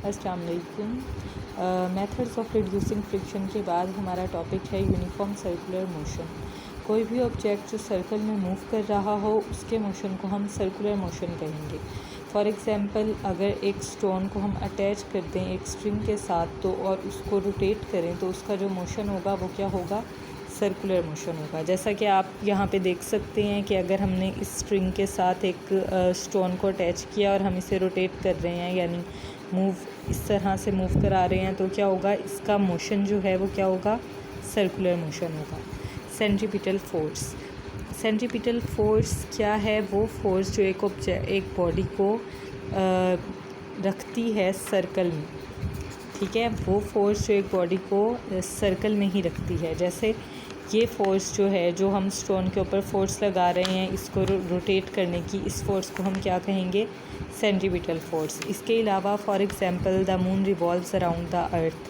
अस्सलाम वालेकुम। Methods of reducing friction के बाद हमारा टॉपिक है यूनिफॉर्म सर्कुलर मोशन। कोई भी ऑब्जेक्ट जो सर्कल में मूव कर रहा हो उसके मोशन को हम सर्कुलर मोशन कहेंगे। फॉर एग्ज़ाम्पल, अगर एक स्टोन को हम अटैच कर दें एक स्ट्रिंग के साथ तो और उसको रोटेट करें तो उसका जो मोशन होगा वो क्या होगा, सर्कुलर मोशन होगा। जैसा कि आप यहाँ पे देख सकते हैं कि अगर हमने इस स्ट्रिंग के साथ एक स्टोन को अटैच किया और हम इसे रोटेट कर रहे हैं, यानी मूव इस तरह से मूव करा रहे हैं, तो क्या होगा, इसका मोशन जो है वो क्या होगा, सर्कुलर मोशन होगा। Centripetal force. सेंट्रीपिटल फोर्स क्या है, वो फोर्स जो एक बॉडी को रखती है सर्कल में, ठीक है, वो फोर्स जो एक बॉडी को सर्कल में ही रखती है। जैसे ये फोर्स जो है, जो हम स्टोन के ऊपर फोर्स लगा रहे हैं इसको रोटेट करने की, इस फोर्स को हम क्या कहेंगे, सेंट्रीपिटल फोर्स। इसके अलावा for example the moon revolves around the earth.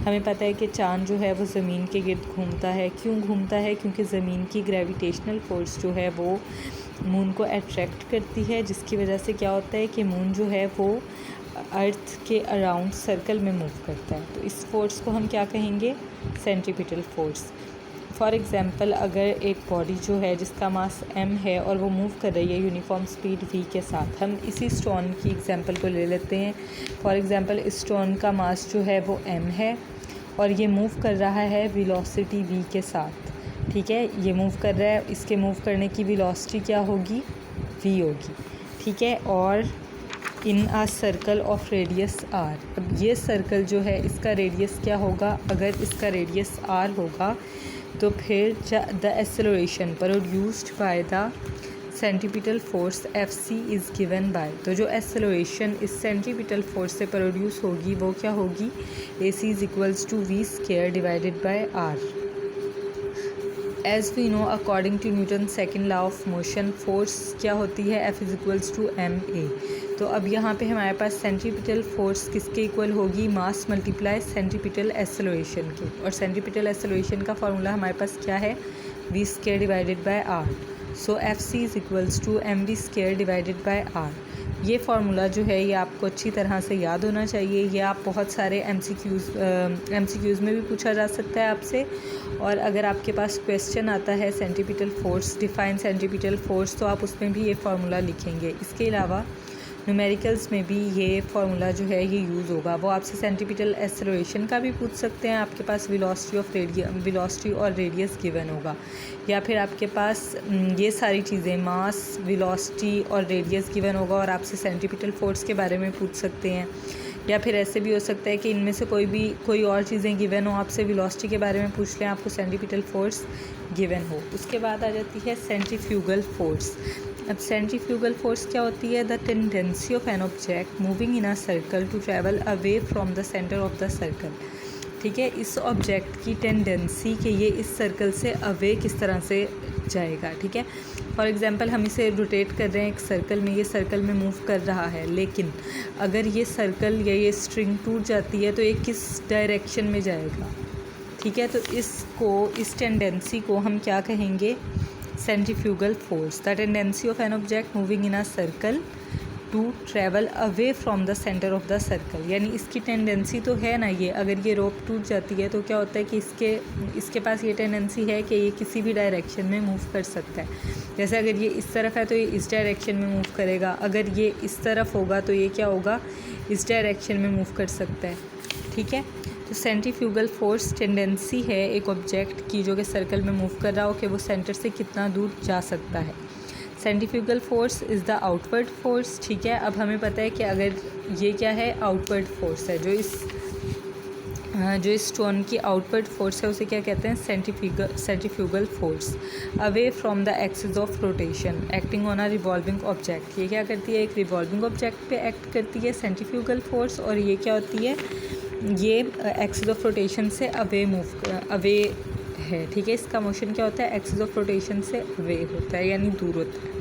हमें पता है कि चाँद जो है वो ज़मीन के गिर्द घूमता है। क्यों घूमता है? क्योंकि ज़मीन की ग्रेविटेशनल फोर्स जो है वो मून को अट्रैक्ट करती है, जिसकी वजह से क्या होता है कि मून जो है वो अर्थ के अराउंड सर्कल में मूव करता है। तो इस फोर्स को हम क्या कहेंगे, सेंट्रीपिटल फोर्स। फॉर एग्ज़ाम्पल, अगर एक बॉडी जो है जिसका मास m है और वो मूव कर रही है यूनिफॉर्म स्पीड v के साथ, हम इसी स्टोन की एग्ज़ाम्पल को ले लेते हैं। फॉर एग्ज़ाम्पल, इस स्टोन का मास जो है वो m है और ये मूव कर रहा है वेलोसिटी v के साथ, ठीक है, ये मूव कर रहा है, इसके मूव करने की वेलोसिटी क्या होगी, v होगी, ठीक है। और इन आ सर्कल ऑफ रेडियस r, अब ये सर्कल जो है इसका रेडियस क्या होगा, अगर इसका रेडियस r होगा तो फिर the acceleration produced by the centripetal force Fc is given by, तो जो एक्सेलरेशन इस सेंट्रीपिटल फोर्स से प्रोड्यूस होगी वो क्या होगी, AC is equals to v square divided by r। As we know according to Newton second law of motion, force क्या होती है, F is equals to ma। तो अब यहाँ पे हमारे पास सेंट्रीपिटल फोर्स किसके इक्वल होगी, मास मल्टीप्लाई सेंट्रीपिटल एक्सेलरेशन के, और सेंट्रीपिटल एक्सेलरेशन का फार्मूला हमारे पास क्या है, v square divided by r। So Fc is equals to mv square divided by r। ये फार्मूला जो है ये आपको अच्छी तरह से याद होना चाहिए। ये आप बहुत सारे MCQs में भी पूछा जा सकता है आपसे, और अगर आपके पास क्वेश्चन आता है centripetal force, define centripetal force, तो आप उसमें भी ये फार्मूला लिखेंगे। इसके अलावा न्यूमेरिकल्स में भी ये फार्मूला जो है ये यूज़ होगा। वो आपसे सेंट्रीपिटल एक्सेलरेशन का भी पूछ सकते हैं, आपके पास वेलोसिटी और रेडियस गिवन होगा, या फिर आपके पास ये सारी चीज़ें मास, वेलोसिटी और रेडियस गिवन होगा और आपसे सेंट्रीपिटल फोर्स के बारे में पूछ सकते हैं। या फिर ऐसे भी हो सकता है कि इनमें से कोई और चीज़ें गिवन हो, आपसे वेलोसिटी के बारे में पूछ लें, आपको सेंट्रीपिटल फोर्स गिवन हो। उसके बाद आ जाती है सेंट्रीफ्यूगल फोर्स। अब सेंट्रीफ्यूगल फोर्स क्या होती है, the tendency of an object moving in a circle to travel away from the centre of the circle, ठीक है, इस ऑब्जेक्ट की टेंडेंसी कि ये इस सर्कल से अवे किस तरह से जाएगा, ठीक है। फॉर एग्ज़ाम्पल, हम इसे रोटेट कर रहे हैं एक सर्कल में, ये सर्कल में मूव कर रहा है, लेकिन अगर ये सर्कल या ये स्ट्रिंग टूट जाती है तो ये किस डायरेक्शन में जाएगा, ठीक है। तो इस टेंडेंसी को हम क्या कहेंगे, centrifugal force. The tendency of an object moving in a circle to travel away from the centre of the circle, यानी इसकी टेंडेंसी तो है ना, ये अगर ये रोप टूट जाती है तो क्या होता है कि इसके पास ये टेंडेंसी है कि ये किसी भी डायरेक्शन में मूव कर सकता है। जैसे अगर ये इस तरफ है तो ये इस डायरेक्शन में मूव करेगा, अगर ये इस तरफ होगा तो ये क्या होगा, इस डायरेक्शन में मूव कर सकता है, ठीक है। तो सेंट्रीफ्यूगल फोर्स टेंडेंसी है एक ऑब्जेक्ट की जो कि सर्कल में मूव कर रहा हो कि वो सेंटर से कितना दूर जा सकता है। Centrifugal force is the outward force, ठीक है। अब हमें पता है कि अगर ये क्या है, आउटवर्ड फोर्स है, जो इस स्टोन की आउटवर्ड फोर्स है उसे क्या कहते हैं, centrifugal force. Away from the axis of rotation acting on a revolving object, ये क्या करती है, एक रिवॉल्विंग ऑब्जेक्ट पे एक्ट करती है सेंट्रीफ्यूगल फोर्स, और ये क्या होती है, ये एक्सिस ऑफ रोटेशन से अवे है, ठीक है। इसका मोशन क्या होता है, एक्सिस ऑफ रोटेशन से अवे होता है, यानी दूर होता है।